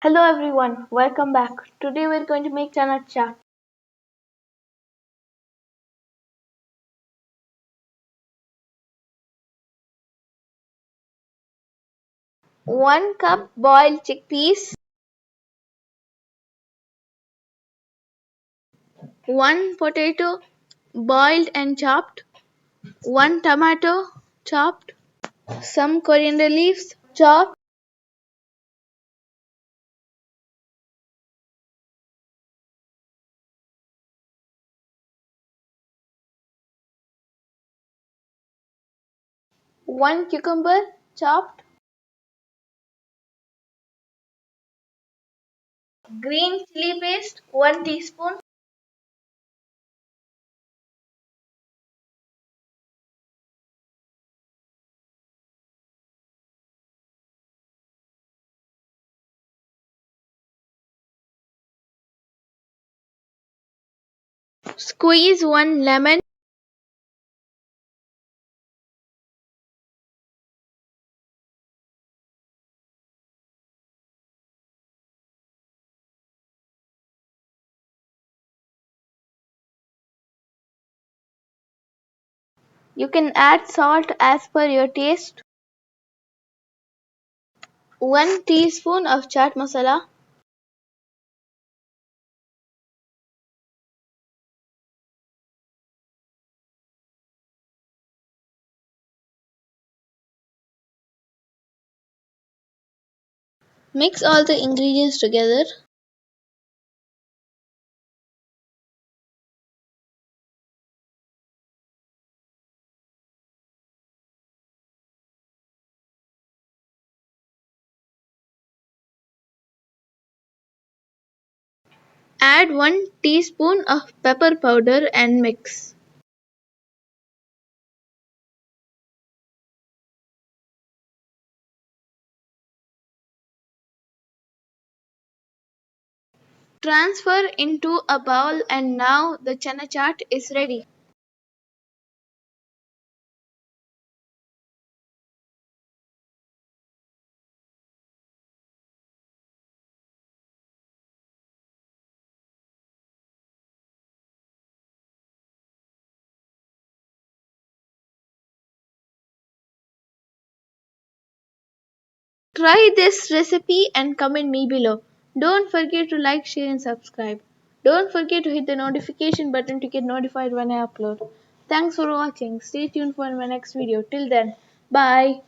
Hello everyone, welcome back. Today we're going to make Chana Chaat. 1 cup boiled chickpeas, 1 potato boiled and chopped, 1 tomato chopped, some coriander leaves chopped, 1 cucumber chopped, green chili paste 1 teaspoon, squeeze 1 lemon, you can add salt as per your taste, 1 teaspoon of chaat masala. Mix all the ingredients together. Add 1 teaspoon of pepper powder and mix. Transfer into a bowl and now the chana chaat is ready. Try this recipe and comment me below. Don't forget to like, share and subscribe. Don't forget to hit the notification button to get notified when I upload. Thanks for watching. Stay tuned for my next video. Till then, bye.